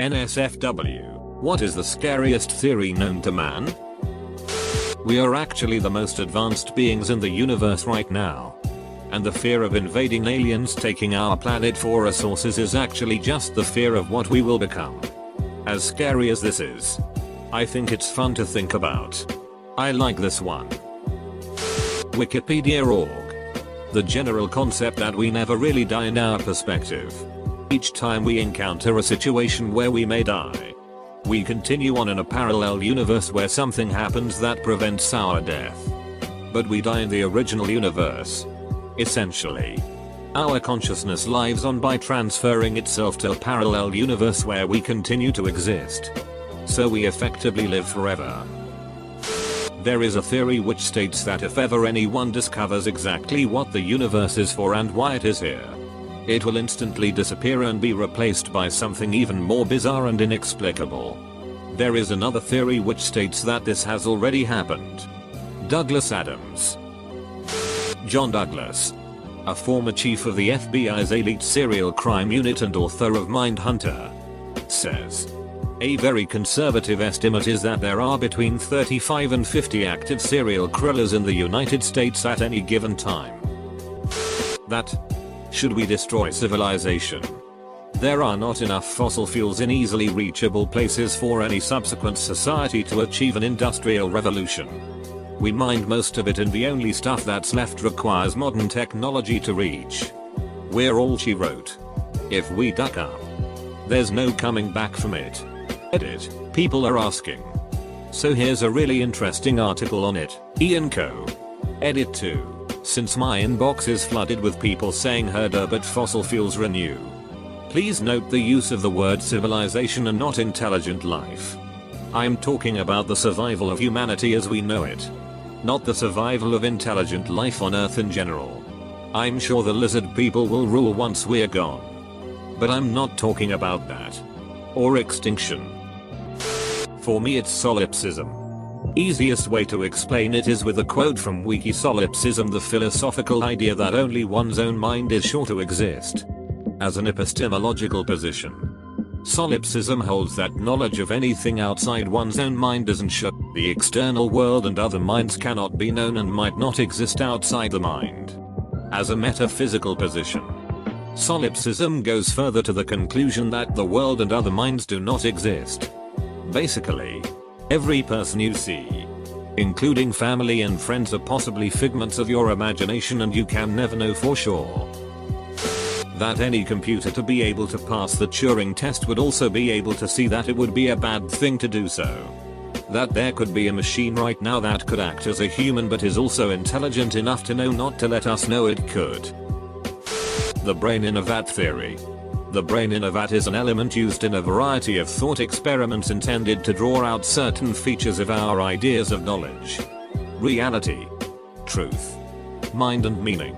NSFW. What is the scariest theory known to man? We are actually the most advanced beings in the universe right now. And the fear of invading aliens taking our planet for resources is actually just the fear of what we will become. As scary as this is, I think it's fun to think about. I like this one. Wikipedia.org. The general concept that we never really die in our perspective. Each time we encounter a situation where we may die, we continue on in a parallel universe where something happens that prevents our death. But we die in the original universe. Essentially, our consciousness lives on by transferring itself to a parallel universe where we continue to exist. So we effectively live forever. There is a theory which states that if ever anyone discovers exactly what the universe is for and why it is here, it will instantly disappear and be replaced by something even more bizarre and inexplicable. There is another theory which states that this has already happened. Douglas Adams. John Douglas, a former chief of the FBI's elite serial crime unit and author of Mindhunter, says, a very conservative estimate is that there are between 35 and 50 active serial killers in the United States at any given time. That, should we destroy civilization, there are not enough fossil fuels in easily reachable places for any subsequent society to achieve an industrial revolution. We mined most of it and the only stuff that's left requires modern technology to reach. We're all, she wrote. If we duck up, there's no coming back from it. Edit. People are asking. So here's a really interesting article on it. Ian Co. Edit 2. Since my inbox is flooded with people saying heard but fossil fuels renew. Please note the use of the word civilization and not intelligent life. I'm talking about the survival of humanity as we know it. Not the survival of intelligent life on Earth in general. I'm sure the lizard people will rule once we're gone. But I'm not talking about that. Or extinction. For me it's solipsism. Easiest way to explain it is with a quote from Wiki. Solipsism, the philosophical idea that only one's own mind is sure to exist. As an epistemological position, solipsism holds that knowledge of anything outside one's own mind isn't sure. The external world and other minds cannot be known and might not exist outside the mind. As a metaphysical position, solipsism goes further to the conclusion that the world and other minds do not exist. Basically, every person you see, including family and friends, are possibly figments of your imagination and you can never know for sure. That any computer to be able to pass the Turing test would also be able to see that it would be a bad thing to do so. That there could be a machine right now that could act as a human but is also intelligent enough to know not to let us know it could. The brain in a vat theory. The brain in a vat is an element used in a variety of thought experiments intended to draw out certain features of our ideas of knowledge, reality, truth, mind and meaning.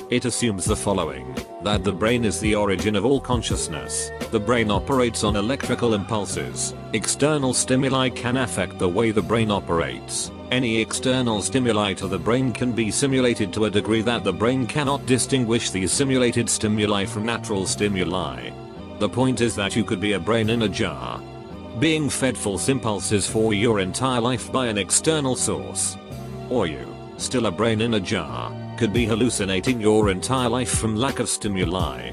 It assumes the following, that the brain is the origin of all consciousness. The brain operates on electrical impulses. External stimuli can affect the way the brain operates. Any external stimuli to the brain can be simulated to a degree that the brain cannot distinguish these simulated stimuli from natural stimuli. The point is that you could be a brain in a jar, being fed false impulses for your entire life by an external source. Or you, still a brain in a jar, could be hallucinating your entire life from lack of stimuli.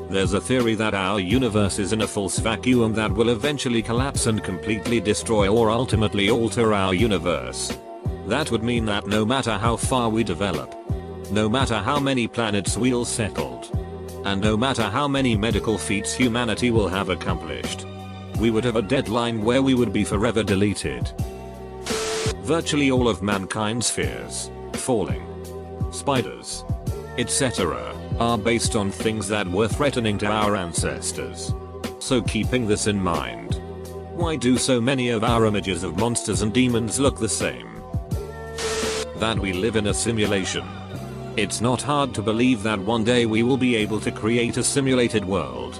There's a theory that our universe is in a false vacuum that will eventually collapse and completely destroy or ultimately alter our universe. That would mean that no matter how far we develop, no matter how many planets we'll settled, and no matter how many medical feats humanity will have accomplished, we would have a deadline where we would be forever deleted. Virtually all of mankind's fears, falling, spiders, etc., are based on things that were threatening to our ancestors. So keeping this in mind, why do so many of our images of monsters and demons look the same? That we live in a simulation. It's not hard to believe that one day we will be able to create a simulated world.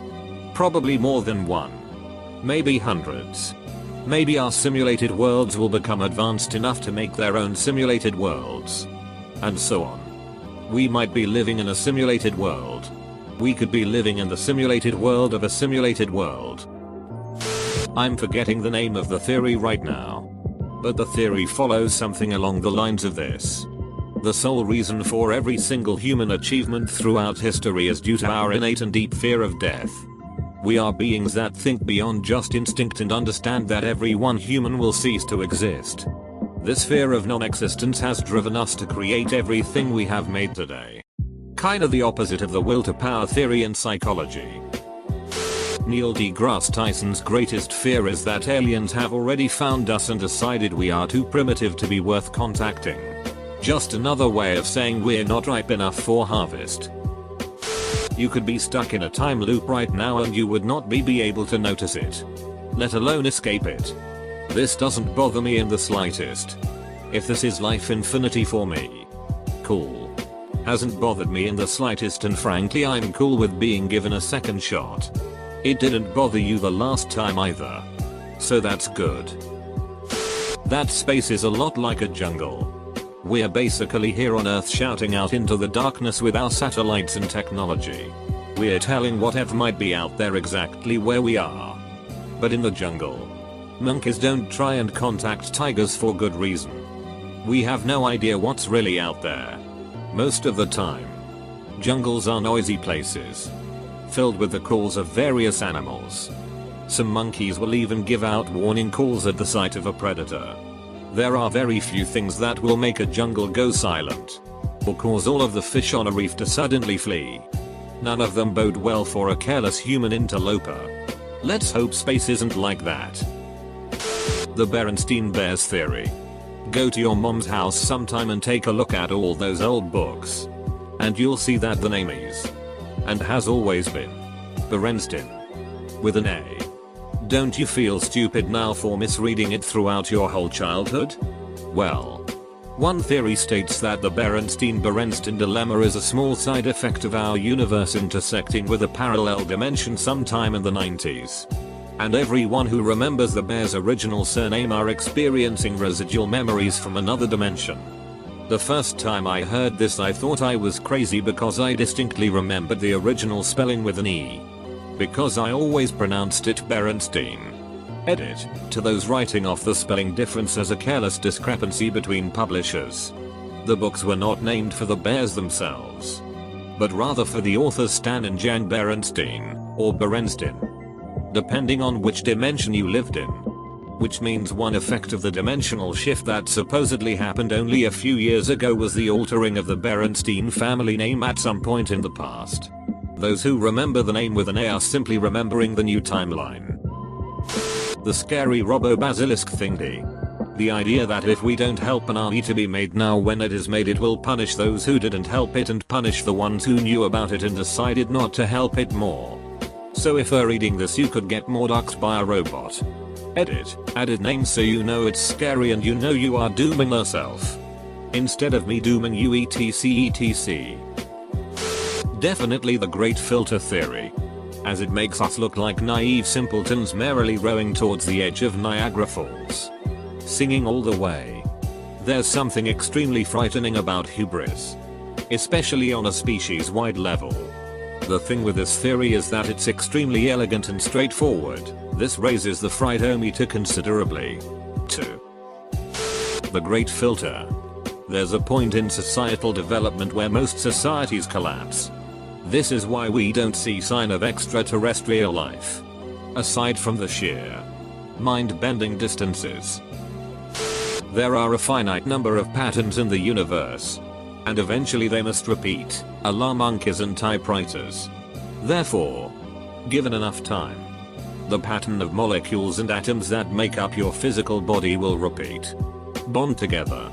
Probably more than one. Maybe hundreds. Maybe our simulated worlds will become advanced enough to make their own simulated worlds. And so on. We might be living in a simulated world, We could be living in the simulated world of a simulated world. I'm forgetting the name of the theory right now. But the theory follows something along the lines of this. The sole reason for every single human achievement throughout history is due to our innate and deep fear of death. We are beings that think beyond just instinct and understand that every one human will cease to exist. This fear of non-existence has driven us to create everything we have made today. Kinda the opposite of the will to power theory in psychology. Neil deGrasse Tyson's greatest fear is that aliens have already found us and decided we are too primitive to be worth contacting. Just another way of saying we're not ripe enough for harvest. You could be stuck in a time loop right now and you would not be able to notice it, let alone escape it. This doesn't bother me in the slightest. If this is life infinity for me, cool. Hasn't bothered me in the slightest, and frankly I'm cool with being given a second shot. It didn't bother you the last time either. So that's good. That space is a lot like a jungle. We're basically here on Earth shouting out into the darkness with our satellites and technology. We're telling whatever might be out there exactly where we are. But in the jungle, monkeys don't try and contact tigers for good reason. We have no idea what's really out there. Most of the time, jungles are noisy places, filled with the calls of various animals. Some monkeys will even give out warning calls at the sight of a predator. There are very few things that will make a jungle go silent, or cause all of the fish on a reef to suddenly flee. None of them bode well for a careless human interloper. Let's hope space isn't like that. The Berenstein Bears theory. Go to your mom's house sometime and take a look at all those old books. And you'll see that the name is, and has always been, Berenstein. With an A. Don't you feel stupid now for misreading it throughout your whole childhood? Well, one theory states that the Berenstein dilemma is a small side effect of our universe intersecting with a parallel dimension sometime in the 90s. And everyone who remembers the bear's original surname are experiencing residual memories from another dimension. The first time I heard this I thought I was crazy because I distinctly remembered the original spelling with an E. Because I always pronounced it Berenstein. Edit, to those writing off the spelling difference as a careless discrepancy between publishers. The books were not named for the bears themselves, but rather for the authors Stan and Jan Berenstein, or Berenstein, depending on which dimension you lived in. Which means one effect of the dimensional shift that supposedly happened only a few years ago was the altering of the Berenstein family name at some point in the past. Those who remember the name with an A are simply remembering the new timeline. The scary robo-basilisk thingy. The idea that if we don't help an army to be made now when it is made it will punish those who didn't help it and punish the ones who knew about it and decided not to help it more. So if you're reading this you could get murdered by a robot. Edit, added name so you know it's scary and you know you are dooming yourself. Instead of me dooming you etc. Definitely the great filter theory. As it makes us look like naive simpletons merrily rowing towards the edge of Niagara Falls, singing all the way. There's something extremely frightening about hubris, especially on a species-wide level. The thing with this theory is that it's extremely elegant and straightforward. This raises the fright-o-meter considerably. 2. The great filter. There's a point in societal development where most societies collapse. This is why we don't see sign of extraterrestrial life. Aside from the sheer, mind-bending distances. There are a finite number of patterns in the universe. And eventually they must repeat, alarm monkeys and typewriters. Therefore, given enough time, the pattern of molecules and atoms that make up your physical body will repeat, bond together,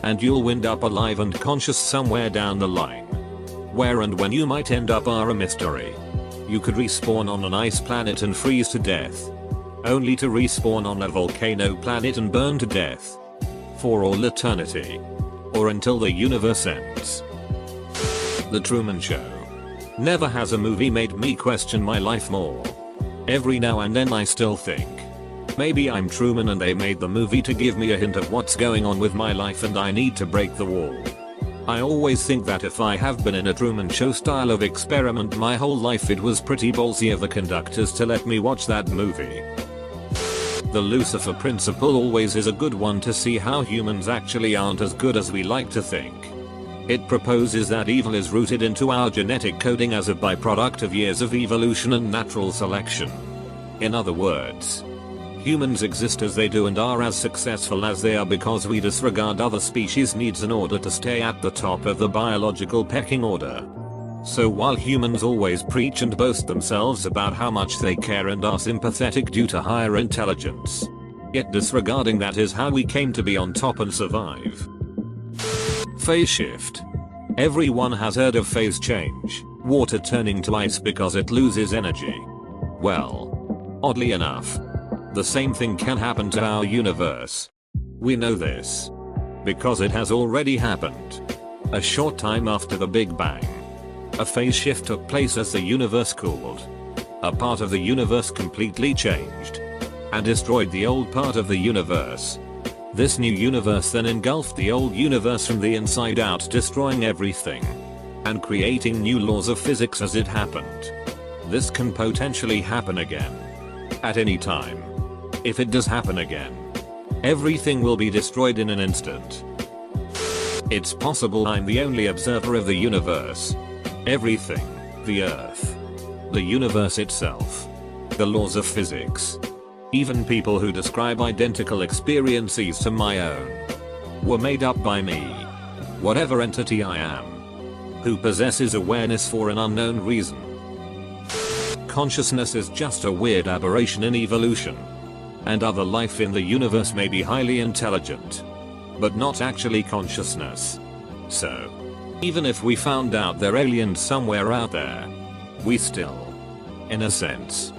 and you'll wind up alive and conscious somewhere down the line. Where and when you might end up are a mystery. You could respawn on an ice planet and freeze to death, only to respawn on a volcano planet and burn to death for all eternity, or until the universe ends. The Truman Show. Never has a movie made me question my life more. Every now and then I still think, maybe I'm Truman and they made the movie to give me a hint of what's going on with my life and I need to break the wall. I always think that if I have been in a Truman Show style of experiment my whole life, it was pretty ballsy of the conductors to let me watch that movie. The Lucifer principle always is a good one to see how humans actually aren't as good as we like to think. It proposes that evil is rooted into our genetic coding as a byproduct of years of evolution and natural selection. In other words, humans exist as they do and are as successful as they are because we disregard other species' needs in order to stay at the top of the biological pecking order. So while humans always preach and boast themselves about how much they care and are sympathetic due to higher intelligence, yet disregarding that is how we came to be on top and survive. Phase shift. Everyone has heard of phase change, water turning to ice because it loses energy. Well, oddly enough, the same thing can happen to our universe. We know this because it has already happened. A short time after the Big Bang, a phase shift took place as the universe cooled. A part of the universe completely changed and destroyed the old part of the universe. This new universe then engulfed the old universe from the inside out, destroying everything and creating new laws of physics as it happened. This can potentially happen again at any time. If it does happen again, everything will be destroyed in an instant. It's possible I'm the only observer of the universe. Everything, the Earth, the universe itself, the laws of physics, even people who describe identical experiences to my own, were made up by me. Whatever entity I am, who possesses awareness for an unknown reason. Consciousness is just a weird aberration in evolution. And other life in the universe may be highly intelligent, but not actually consciousness. So, even if we found out they're aliens somewhere out there, we still, in a sense,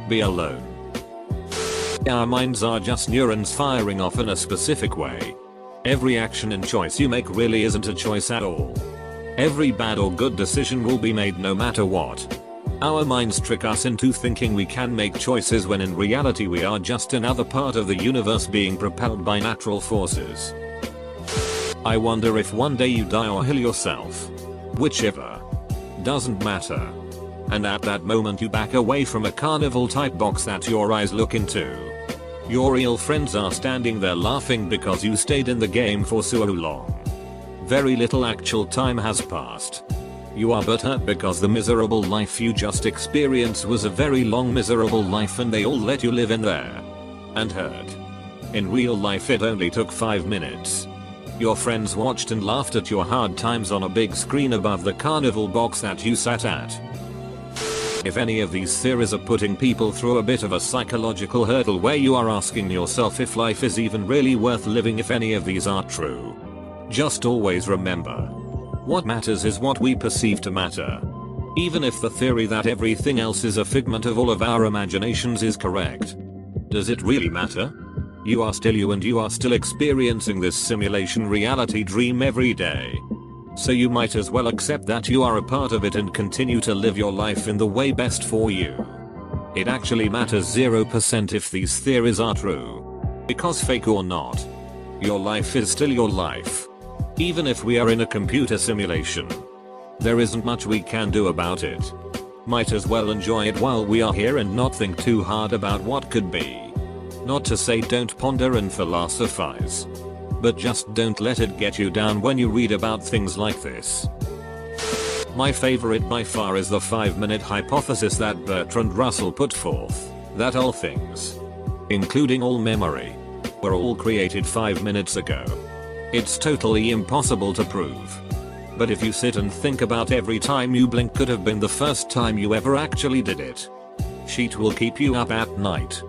be alone. Our minds are just neurons firing off in a specific way. Every action and choice you make really isn't a choice at all. Every bad or good decision will be made no matter what. Our minds trick us into thinking we can make choices when in reality we are just another part of the universe being propelled by natural forces. I wonder if one day you die or heal yourself. Whichever. Doesn't matter. And at that moment you back away from a carnival type box that your eyes look into. Your real friends are standing there laughing because you stayed in the game for so long. Very little actual time has passed. You are butthurt because the miserable life you just experienced was a very long miserable life and they all let you live in there. And hurt. In real life it only took 5 minutes. Your friends watched and laughed at your hard times on a big screen above the carnival box that you sat at. If any of these theories are putting people through a bit of a psychological hurdle where you are asking yourself if life is even really worth living, if any of these are true, just always remember, what matters is what we perceive to matter. Even if the theory that everything else is a figment of all of our imaginations is correct, does it really matter? You are still you and you are still experiencing this simulation reality dream every day. So you might as well accept that you are a part of it and continue to live your life in the way best for you. It actually matters 0% if these theories are true. Because fake or not, your life is still your life. Even if we are in a computer simulation, there isn't much we can do about it. Might as well enjoy it while we are here and not think too hard about what could be. Not to say don't ponder and philosophize, but just don't let it get you down when you read about things like this. My favorite by far is the 5-minute hypothesis that Bertrand Russell put forth, that all things, including all memory, were all created 5 minutes ago. It's totally impossible to prove. But if you sit and think about every time you blink could have been the first time you ever actually did it, shit will keep you up at night.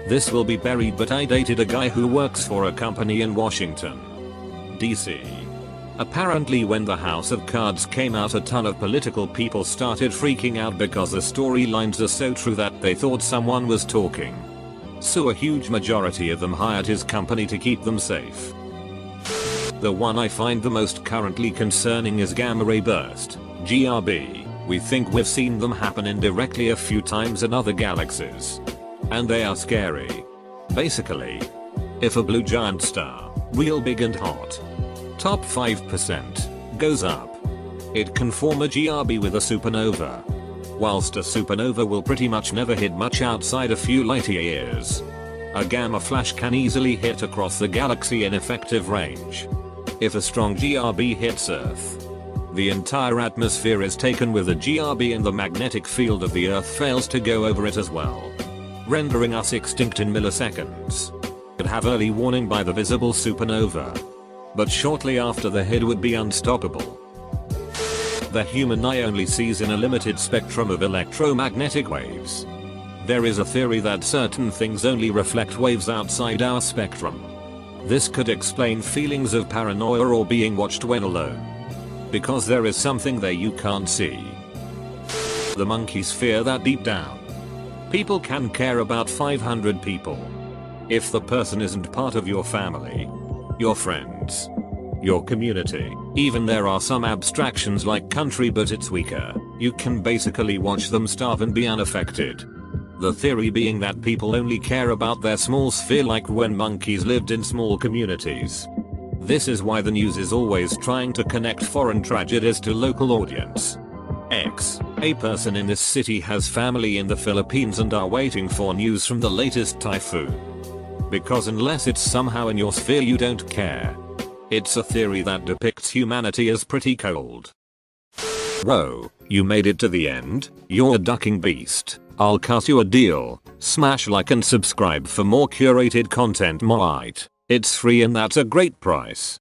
This will be buried, but I dated a guy who works for a company in Washington, D.C. Apparently when the House of Cards came out, a ton of political people started freaking out because the storylines are so true that they thought someone was talking. So a huge majority of them hired his company to keep them safe. The one I find the most currently concerning is gamma ray burst, GRB. We think we've seen them happen indirectly a few times in other galaxies. And they are scary. Basically, if a blue giant star, real big and hot, Top 5% goes up. It can form a GRB with a supernova. Whilst a supernova will pretty much never hit much outside a few light years, a gamma flash can easily hit across the galaxy in effective range. If a strong GRB hits Earth, the entire atmosphere is taken with a GRB and the magnetic field of the Earth fails to go over it as well, rendering us extinct in milliseconds. Could have early warning by the visible supernova, but shortly after the hit would be unstoppable. The human eye only sees in a limited spectrum of electromagnetic waves. There is a theory that certain things only reflect waves outside our spectrum. This could explain feelings of paranoia or being watched when alone, because there is something there you can't see. The monkeys fear that deep down. People can care about 500 people. If the person isn't part of your family, your friends, your community, even there are some abstractions like country, but it's weaker, you can basically watch them starve and be unaffected. The theory being that people only care about their small sphere, like when monkeys lived in small communities. This is why the news is always trying to connect foreign tragedies to local audience. X. A person in this city has family in the Philippines and are waiting for news from the latest typhoon. Because unless it's somehow in your sphere you don't care. It's a theory that depicts humanity as pretty cold. Bro, you made it to the end? You're a ducking beast. I'll cut you a deal. Smash like and subscribe for more curated content. It's free and that's a great price.